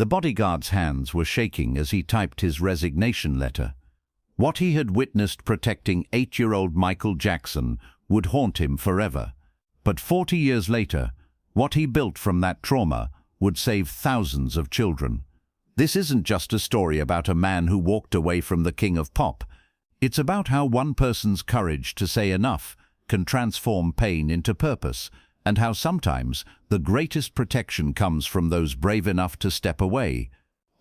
The bodyguard's hands were shaking as he typed his resignation letter. What he had witnessed protecting 8-year-old Michael Jackson would haunt him forever. But 40 years later, what he built from that trauma would save thousands of children. This isn't just a story about a man who walked away from the king of pop. It's about how one person's courage to say enough can transform pain into purpose, and how sometimes the greatest protection comes from those brave enough to step away.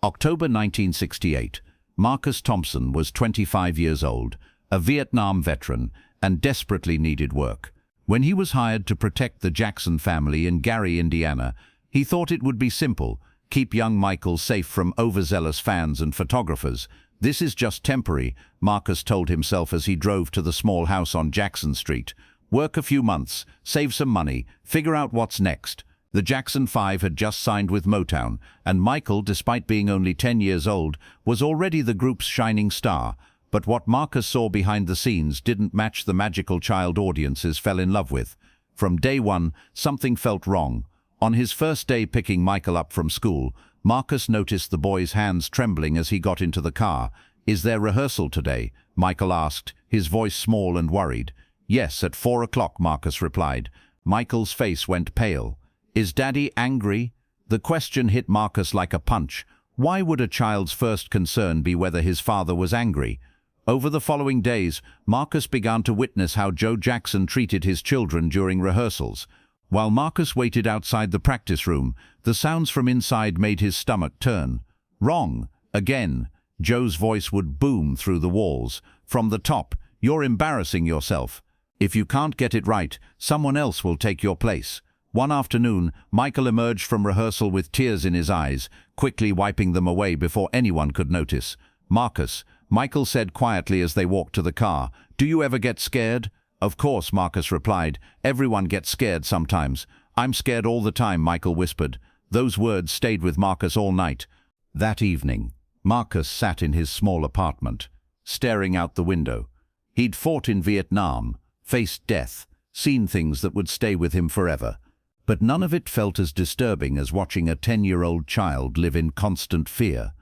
October 1968. Marcus Thompson was 25 years old, a Vietnam veteran, and desperately needed work. When he was hired to protect the Jackson family in Gary, Indiana, he thought it would be simple: keep young Michael safe from overzealous fans and photographers. This is just temporary, Marcus told himself as he drove to the small house on Jackson Street. Work a few months, save some money, figure out what's next. The Jackson 5 had just signed with Motown, and Michael, despite being only 10 years old, was already the group's shining star. But what Marcus saw behind the scenes didn't match the magical child audiences fell in love with. From day one, something felt wrong. On his first day picking Michael up from school, Marcus noticed the boy's hands trembling as he got into the car. "Is there rehearsal today?" Michael asked, his voice small and worried. "Yes, at 4 o'clock, Marcus replied. Michael's face went pale. "Is Daddy angry?" The question hit Marcus like a punch. Why would a child's first concern be whether his father was angry? Over the following days, Marcus began to witness how Joe Jackson treated his children during rehearsals. While Marcus waited outside the practice room, the sounds from inside made his stomach turn. "Wrong. Again." Joe's voice would boom through the walls. From the top, "You're embarrassing yourself. If you can't get it right, someone else will take your place." One afternoon, Michael emerged from rehearsal with tears in his eyes, quickly wiping them away before anyone could notice. "Marcus," Michael said quietly as they walked to the car, "do you ever get scared?" "Of course," Marcus replied. "Everyone gets scared sometimes." "I'm scared all the time," Michael whispered. Those words stayed with Marcus all night. That evening, Marcus sat in his small apartment, staring out the window. He'd fought in Vietnam, faced death, seen things that would stay with him forever. But none of it felt as disturbing as watching a 10-year-old child live in constant fear.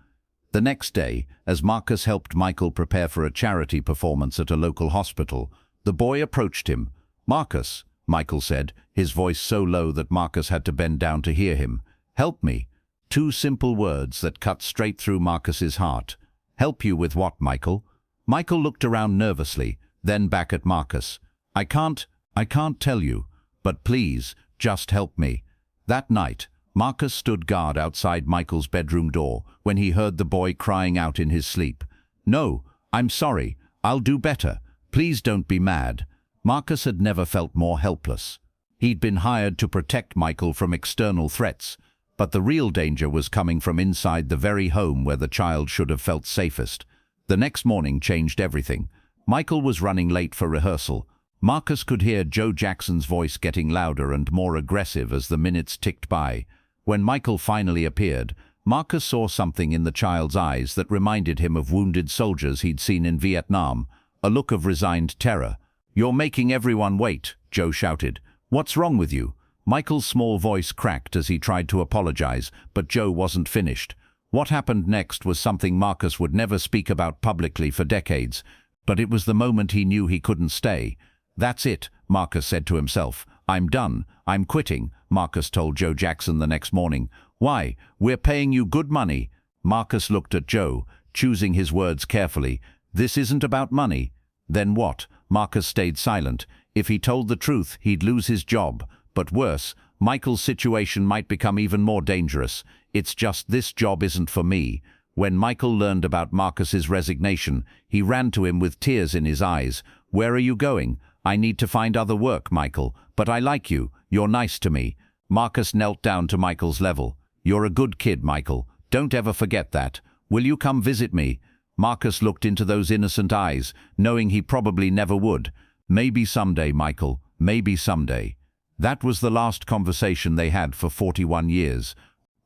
The next day, as Marcus helped Michael prepare for a charity performance at a local hospital, the boy approached him. "Marcus," Michael said, his voice so low that Marcus had to bend down to hear him. "Help me." Two simple words that cut straight through Marcus's heart. "Help you with what, Michael?" Michael looked around nervously, then back at Marcus. I can't tell you, but please, just help me." That night, Marcus stood guard outside Michael's bedroom door when he heard the boy crying out in his sleep. "No, I'm sorry. I'll do better. Please don't be mad." Marcus had never felt more helpless. He'd been hired to protect Michael from external threats, but the real danger was coming from inside the very home where the child should have felt safest. The next morning changed everything. Michael was running late for rehearsal. Marcus could hear Joe Jackson's voice getting louder and more aggressive as the minutes ticked by. When Michael finally appeared, Marcus saw something in the child's eyes that reminded him of wounded soldiers he'd seen in Vietnam, a look of resigned terror. "You're making everyone wait," Joe shouted. "What's wrong with you?" Michael's small voice cracked as he tried to apologize, but Joe wasn't finished. What happened next was something Marcus would never speak about publicly for decades, but it was the moment he knew he couldn't stay. "That's it," Marcus said to himself. "I'm done. I'm quitting," Marcus told Joe Jackson the next morning. "Why? We're paying you good money." Marcus looked at Joe, choosing his words carefully. "This isn't about money." "Then what?" Marcus stayed silent. If he told the truth, he'd lose his job. But worse, Michael's situation might become even more dangerous. "It's just this job isn't for me." When Michael learned about Marcus's resignation, he ran to him with tears in his eyes. "Where are you going?" "I need to find other work, Michael. But I like you. You're nice to me." Marcus knelt down to Michael's level. "You're a good kid, Michael. Don't ever forget that. Will you come visit me?" Marcus looked into those innocent eyes, knowing he probably never would. "Maybe someday, Michael. Maybe someday." That was the last conversation they had for 41 years.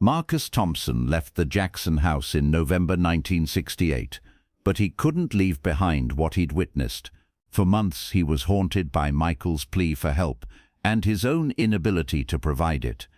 Marcus Thompson left the Jackson house in November 1968, but he couldn't leave behind what he'd witnessed. For months he was haunted by Michael's plea for help and his own inability to provide it.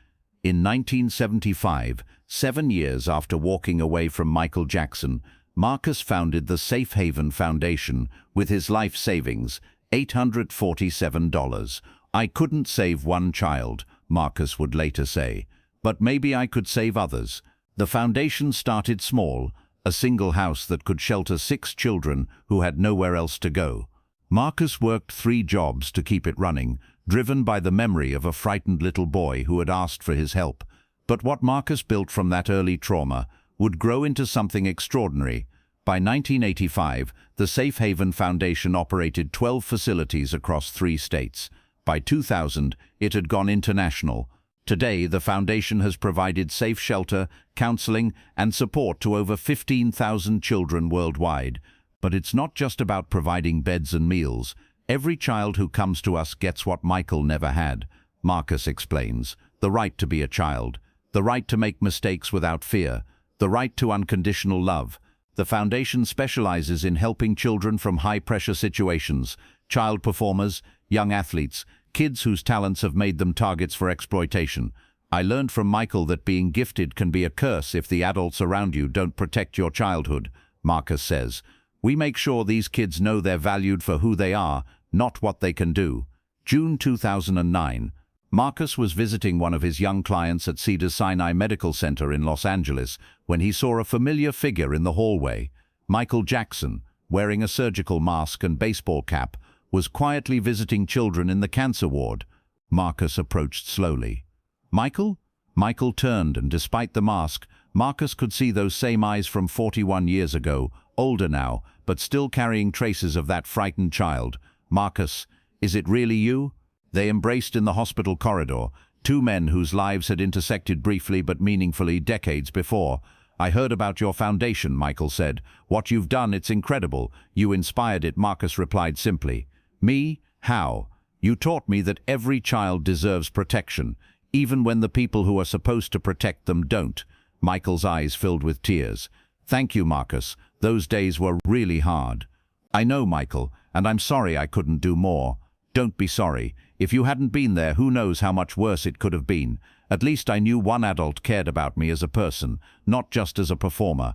In 1975, 7 years after walking away from Michael Jackson, Marcus founded the Safe Haven Foundation with his life savings, $847. "I couldn't save one child," Marcus would later say, "but maybe I could save others." The foundation started small, a single house that could shelter 6 children who had nowhere else to go. Marcus worked 3 jobs to keep it running, driven by the memory of a frightened little boy who had asked for his help. But what Marcus built from that early trauma would grow into something extraordinary. By 1985, the Safe Haven Foundation operated 12 facilities across 3 states. By 2000, it had gone international. Today, the foundation has provided safe shelter, counseling, and support to over 15,000 children worldwide. But it's not just about providing beds and meals. Every child who comes to us gets what Michael never had. Marcus explains: the right to be a child, the right to make mistakes without fear, the right to unconditional love. The foundation specializes in helping children from high-pressure situations, child performers, young athletes, kids whose talents have made them targets for exploitation. "I learned from Michael that being gifted can be a curse if the adults around you don't protect your childhood," Marcus says. "We make sure these kids know they're valued for who they are, not what they can do." June 2009. Marcus was visiting one of his young clients at Cedars-Sinai Medical Center in Los Angeles when he saw a familiar figure in the hallway. Michael Jackson, wearing a surgical mask and baseball cap, was quietly visiting children in the cancer ward. Marcus approached slowly. "Michael?" Michael turned, and despite the mask, Marcus could see those same eyes from 41 years ago, older now, but still carrying traces of that frightened child. "Marcus, is it really you?" They embraced in the hospital corridor, 2 men whose lives had intersected briefly but meaningfully decades before. "I heard about your foundation," Michael said. "What you've done, it's incredible. You inspired it," Marcus replied simply. "Me? How? You taught me that every child deserves protection, even when the people who are supposed to protect them don't." Michael's eyes filled with tears. "Thank you, Marcus. Those days were really hard." "I know, Michael, and I'm sorry I couldn't do more." "Don't be sorry. If you hadn't been there, who knows how much worse it could have been. At least I knew one adult cared about me as a person, not just as a performer."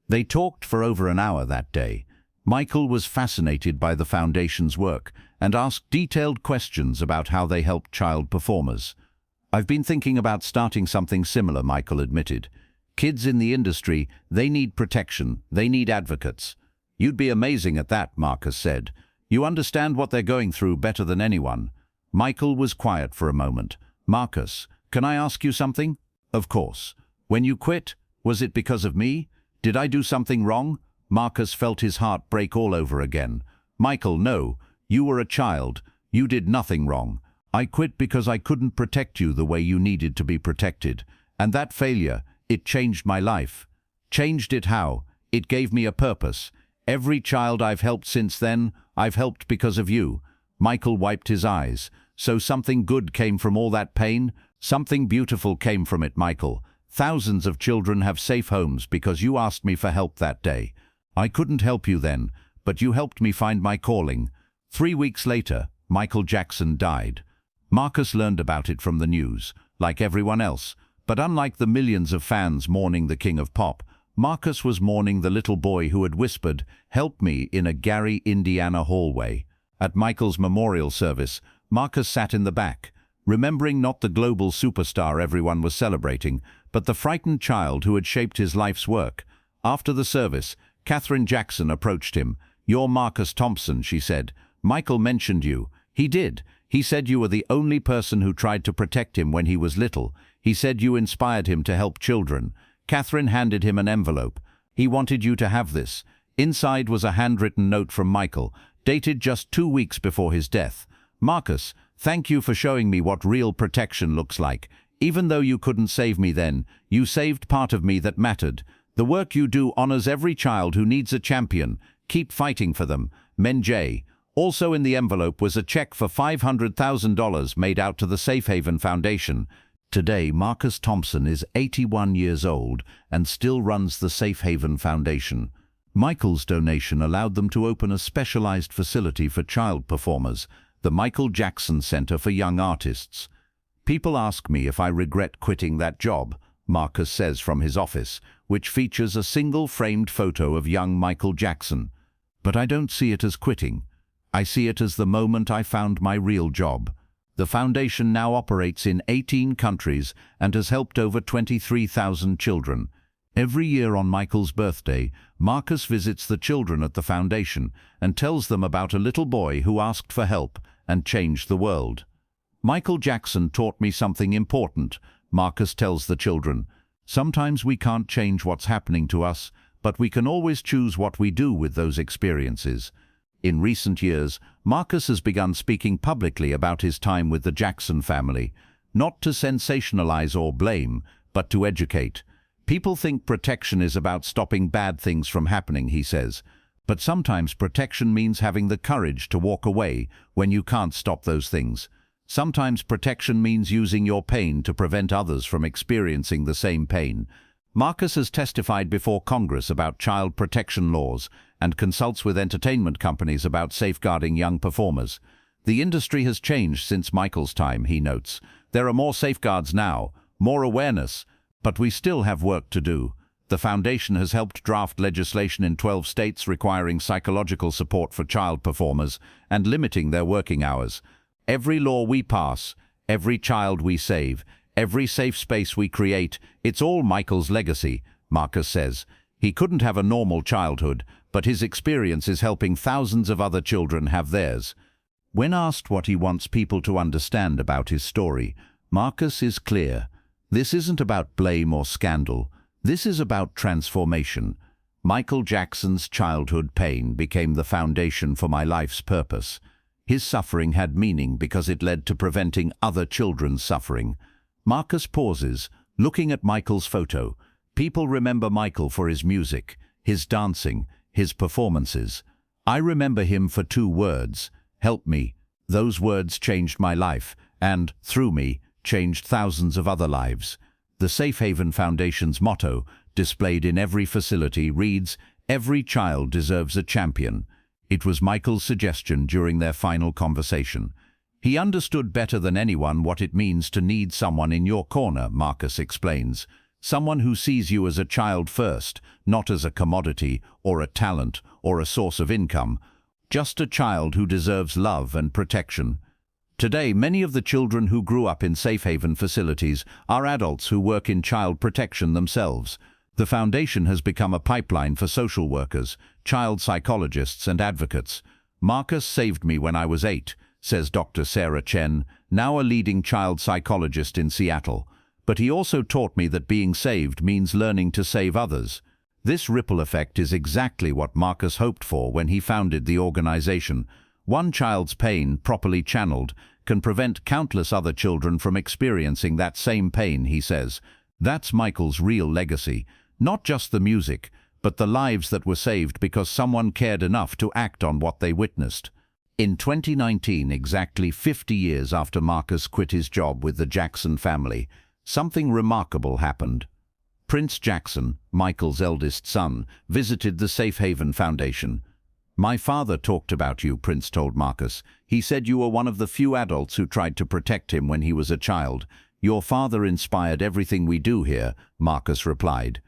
They talked for over an hour that day. Michael was fascinated by the foundation's work and asked detailed questions about how they helped child performers. "I've been thinking about starting something similar," Michael admitted. "Kids in the industry, they need protection, they need advocates." "You'd be amazing at that," Marcus said. "You understand what they're going through better than anyone." Michael was quiet for a moment. "Marcus, can I ask you something?" "Of course." "When you quit, was it because of me? Did I do something wrong?" Marcus felt his heart break all over again. "Michael, no. You were a child. You did nothing wrong. I quit because I couldn't protect you the way you needed to be protected. And that failure, it changed my life." "Changed it how?" "It gave me a purpose. Every child I've helped since then, I've helped because of you." Michael wiped his eyes. "So something good came from all that pain?" "Something beautiful came from it, Michael. Thousands of children have safe homes because you asked me for help that day. I couldn't help you then, but you helped me find my calling." 3 weeks later, Michael Jackson died. Marcus learned about it from the news, like everyone else. But unlike the millions of fans mourning the king of pop, Marcus was mourning the little boy who had whispered, "Help me," in a Gary, Indiana hallway. At Michael's memorial service, Marcus sat in the back, remembering not the global superstar everyone was celebrating, but the frightened child who had shaped his life's work. After the service, Katherine Jackson approached him. "You're Marcus Thompson," she said. "Michael mentioned you." "He did. He said you were the only person who tried to protect him when he was little. He said you inspired him to help children." Katherine handed him an envelope. "He wanted you to have this." Inside was a handwritten note from Michael, dated just 2 weeks before his death. "Marcus, thank you for showing me what real protection looks like. Even though you couldn't save me then, you saved part of me that mattered. The work you do honors every child who needs a champion. Keep fighting for them. Men J." Also in the envelope was a check for $500,000 made out to the Safe Haven Foundation. Today, Marcus Thompson is 81 years old and still runs the Safe Haven Foundation. Michael's donation allowed them to open a specialized facility for child performers, the Michael Jackson Center for Young Artists. People ask me if I regret quitting that job, Marcus says from his office, which features a single framed photo of young Michael Jackson. But I don't see it as quitting. I see it as the moment I found my real job. The foundation now operates in 18 countries and has helped over 23,000 children. Every year on Michael's birthday, Marcus visits the children at the foundation and tells them about a little boy who asked for help and changed the world. Michael Jackson taught me something important, Marcus tells the children. Sometimes we can't change what's happening to us, but we can always choose what we do with those experiences. In recent years, Marcus has begun speaking publicly about his time with the Jackson family, not to sensationalize or blame, but to educate. People think protection is about stopping bad things from happening, he says. But sometimes protection means having the courage to walk away when you can't stop those things. Sometimes protection means using your pain to prevent others from experiencing the same pain. Marcus has testified before Congress about child protection laws and consults with entertainment companies about safeguarding young performers. The industry has changed since Michael's time, he notes. There are more safeguards now, more awareness, but we still have work to do. The foundation has helped draft legislation in 12 states requiring psychological support for child performers and limiting their working hours. Every law we pass, every child we save, every safe space we create, it's all Michael's legacy, Marcus says. He couldn't have a normal childhood, but his experience is helping thousands of other children have theirs. When asked what he wants people to understand about his story, Marcus is clear. This isn't about blame or scandal. This is about transformation. Michael Jackson's childhood pain became the foundation for my life's purpose. His suffering had meaning because it led to preventing other children's suffering. Marcus pauses, looking at Michael's photo. People remember Michael for his music, his dancing, his performances. I remember him for 2 words, help me. Those words changed my life and, through me, changed thousands of other lives. The Safe Haven Foundation's motto, displayed in every facility, reads, "Every child deserves a champion." It was Michael's suggestion during their final conversation. He understood better than anyone what it means to need someone in your corner, Marcus explains. Someone who sees you as a child first, not as a commodity or a talent or a source of income. Just a child who deserves love and protection. Today, many of the children who grew up in Safe Haven facilities are adults who work in child protection themselves. The foundation has become a pipeline for social workers, child psychologists and advocates. Marcus saved me when I was 8, says Dr. Sarah Chen, now a leading child psychologist in Seattle. But he also taught me that being saved means learning to save others. This ripple effect is exactly what Marcus hoped for when he founded the organization. One child's pain, properly channeled, can prevent countless other children from experiencing that same pain, he says. That's Michael's real legacy. Not just the music, but the lives that were saved because someone cared enough to act on what they witnessed. In 2019, exactly 50 years after Marcus quit his job with the Jackson family, something remarkable happened. Prince Jackson, Michael's eldest son, visited the Safe Haven Foundation. "My father talked about you," Prince told Marcus. "He said you were one of the few adults who tried to protect him when he was a child. Your father inspired everything we do here," Marcus replied.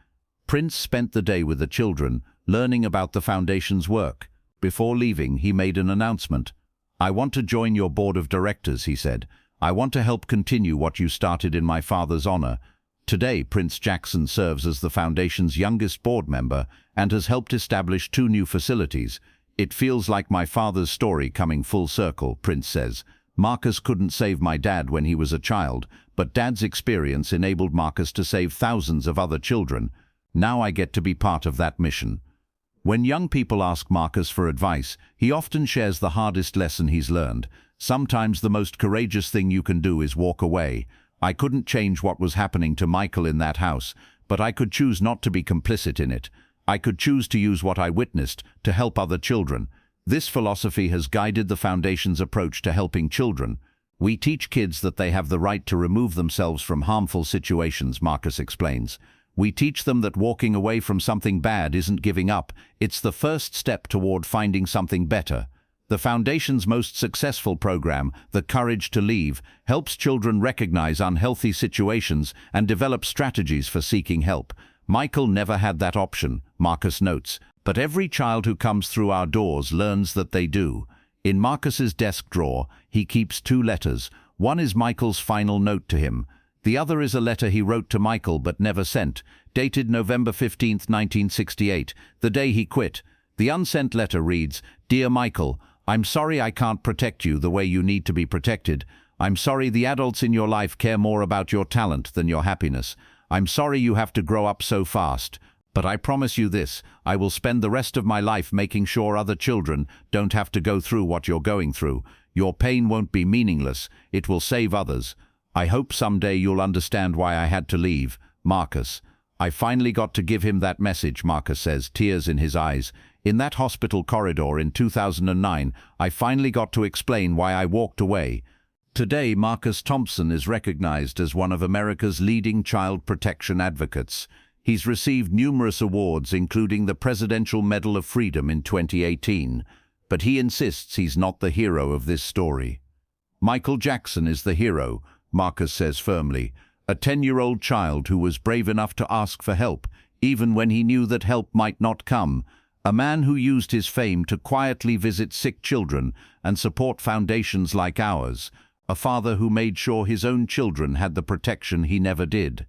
Prince spent the day with the children, learning about the foundation's work. Before leaving, he made an announcement. "I want to join your board of directors," he said. "I want to help continue what you started in my father's honor." Today, Prince Jackson serves as the foundation's youngest board member and has helped establish 2 new facilities. "It feels like my father's story coming full circle," Prince says. "Marcus couldn't save my dad when he was a child, but Dad's experience enabled Marcus to save thousands of other children. Now I get to be part of that mission." When young people ask Marcus for advice, he often shares the hardest lesson he's learned. "Sometimes the most courageous thing you can do is walk away. I couldn't change what was happening to Michael in that house, but I could choose not to be complicit in it. I could choose to use what I witnessed to help other children." This philosophy has guided the foundation's approach to helping children. "We teach kids that they have the right to remove themselves from harmful situations," Marcus explains. "We teach them that walking away from something bad isn't giving up, it's the first step toward finding something better." The Foundation's most successful program, The Courage to Leave, helps children recognize unhealthy situations and develop strategies for seeking help. Michael never had that option, Marcus notes, but every child who comes through our doors learns that they do. In Marcus's desk drawer, he keeps 2 letters. One is Michael's final note to him. The other is a letter he wrote to Michael but never sent, dated November 15, 1968, the day he quit. The unsent letter reads, "Dear Michael, I'm sorry I can't protect you the way you need to be protected. I'm sorry the adults in your life care more about your talent than your happiness. I'm sorry you have to grow up so fast. But I promise you this, I will spend the rest of my life making sure other children don't have to go through what you're going through. Your pain won't be meaningless, it will save others. I hope someday you'll understand why I had to leave. Marcus." I finally got to give him that message, Marcus says, tears in his eyes. In that hospital corridor in 2009, I finally got to explain why I walked away. Today, Marcus Thompson is recognized as one of America's leading child protection advocates. He's received numerous awards, including the Presidential Medal of Freedom in 2018. But he insists he's not the hero of this story. Michael Jackson is the hero, Marcus says firmly. A 10-year-old child who was brave enough to ask for help, even when he knew that help might not come. A man who used his fame to quietly visit sick children and support foundations like ours. A father who made sure his own children had the protection he never did.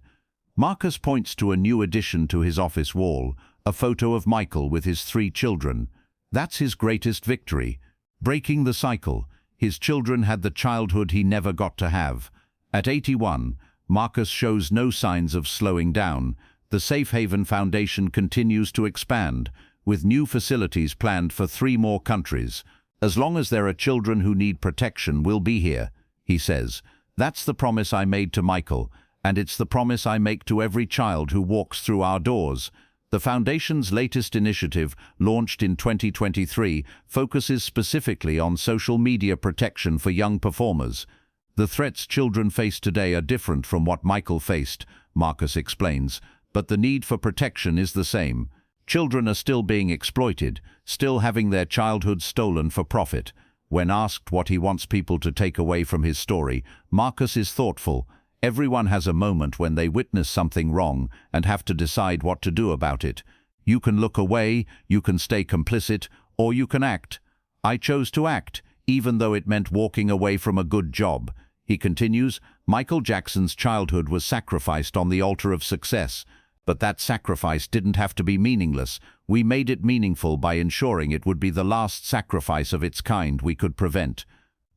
Marcus points to a new addition to his office wall, a photo of Michael with his 3 children. That's his greatest victory. Breaking the cycle. His children had the childhood he never got to have. At 81, Marcus shows no signs of slowing down. The Safe Haven Foundation continues to expand, with new facilities planned for 3 more countries. As long as there are children who need protection, we'll be here, he says. That's the promise I made to Michael, and it's the promise I make to every child who walks through our doors. The Foundation's latest initiative, launched in 2023, focuses specifically on social media protection for young performers. The threats children face today are different from what Michael faced, Marcus explains, but the need for protection is the same. Children are still being exploited, still having their childhood stolen for profit. When asked what he wants people to take away from his story, Marcus is thoughtful. Everyone has a moment when they witness something wrong and have to decide what to do about it. You can look away, you can stay complicit, or you can act. I chose to act, even though it meant walking away from a good job. He continues, Michael Jackson's childhood was sacrificed on the altar of success. But that sacrifice didn't have to be meaningless. We made it meaningful by ensuring it would be the last sacrifice of its kind we could prevent.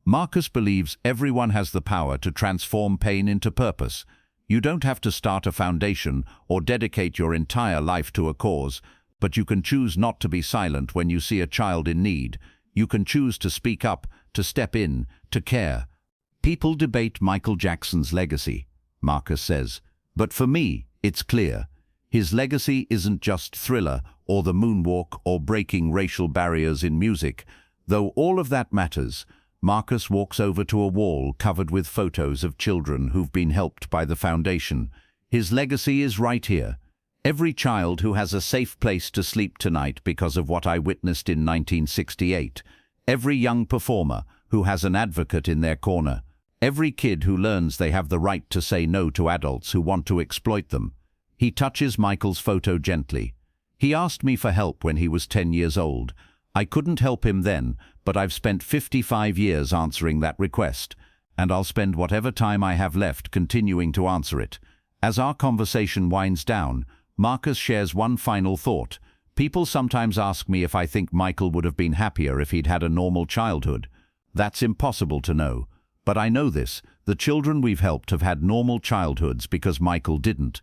Marcus believes everyone has the power to transform pain into purpose. You don't have to start a foundation or dedicate your entire life to a cause, but you can choose not to be silent when you see a child in need. You can choose to speak up, to step in, to care. People debate Michael Jackson's legacy, Marcus says, but for me, it's clear. His legacy isn't just Thriller or the moonwalk or breaking racial barriers in music. Though all of that matters, Marcus walks over to a wall covered with photos of children who've been helped by the Foundation. His legacy is right here. Every child who has a safe place to sleep tonight because of what I witnessed in 1968. Every young performer who has an advocate in their corner. Every kid who learns they have the right to say no to adults who want to exploit them. He touches Michael's photo gently. He asked me for help when he was 10 years old. I couldn't help him then, but I've spent 55 years answering that request, and I'll spend whatever time I have left continuing to answer it. As our conversation winds down, Marcus shares one final thought. People sometimes ask me if I think Michael would have been happier if he'd had a normal childhood. That's impossible to know. But I know this, the children we've helped have had normal childhoods because Michael didn't.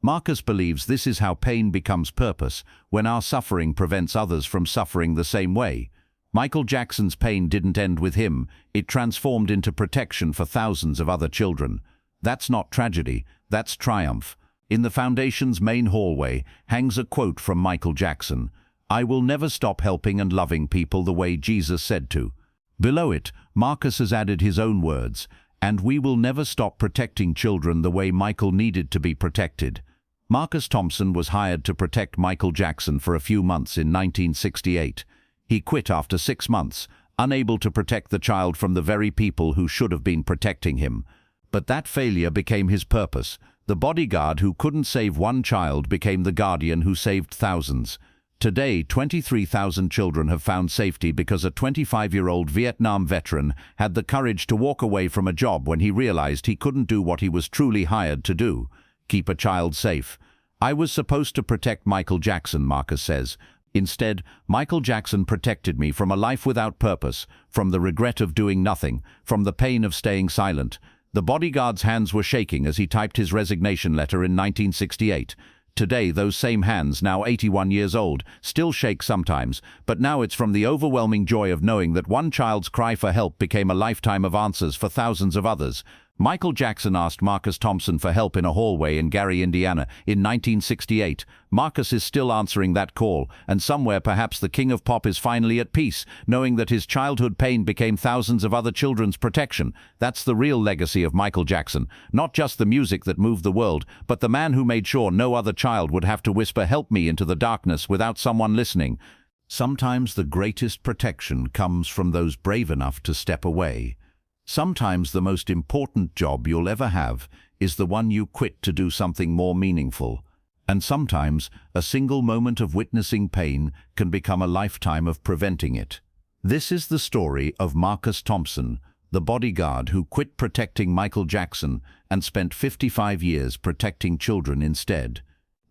Marcus believes this is how pain becomes purpose, when our suffering prevents others from suffering the same way. Michael Jackson's pain didn't end with him, it transformed into protection for thousands of other children. That's not tragedy, that's triumph. In the Foundation's main hallway hangs a quote from Michael Jackson, "I will never stop helping and loving people the way Jesus said to." Below it, Marcus has added his own words, "And we will never stop protecting children the way Michael needed to be protected." Marcus Thompson was hired to protect Michael Jackson for a few months in 1968. He quit after 6 months, unable to protect the child from the very people who should have been protecting him. But that failure became his purpose. The bodyguard who couldn't save one child became the guardian who saved thousands. Today, 23,000 children have found safety because a 25-year-old Vietnam veteran had the courage to walk away from a job when he realized he couldn't do what he was truly hired to do: keep a child safe. "I was supposed to protect Michael Jackson," Marcus says. "Instead, Michael Jackson protected me from a life without purpose, from the regret of doing nothing, from the pain of staying silent." The bodyguard's hands were shaking as he typed his resignation letter in 1968. Today, those same hands, now 81 years old, still shake sometimes, but now it's from the overwhelming joy of knowing that one child's cry for help became a lifetime of answers for thousands of others. Michael Jackson asked Marcus Thompson for help in a hallway in Gary, Indiana, in 1968. Marcus is still answering that call, and somewhere perhaps the king of pop is finally at peace, knowing that his childhood pain became thousands of other children's protection. That's the real legacy of Michael Jackson. Not just the music that moved the world, but the man who made sure no other child would have to whisper "help me" into the darkness without someone listening. Sometimes the greatest protection comes from those brave enough to step away. Sometimes the most important job you'll ever have is the one you quit to do something more meaningful. And sometimes a single moment of witnessing pain can become a lifetime of preventing it. This is the story of Marcus Thompson, the bodyguard who quit protecting Michael Jackson and spent 55 years protecting children instead.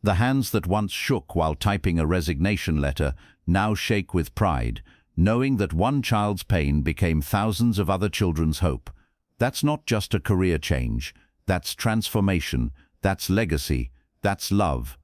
The hands that once shook while typing a resignation letter now shake with pride, knowing that one child's pain became thousands of other children's hope. That's not just a career change. That's transformation. That's legacy. That's love.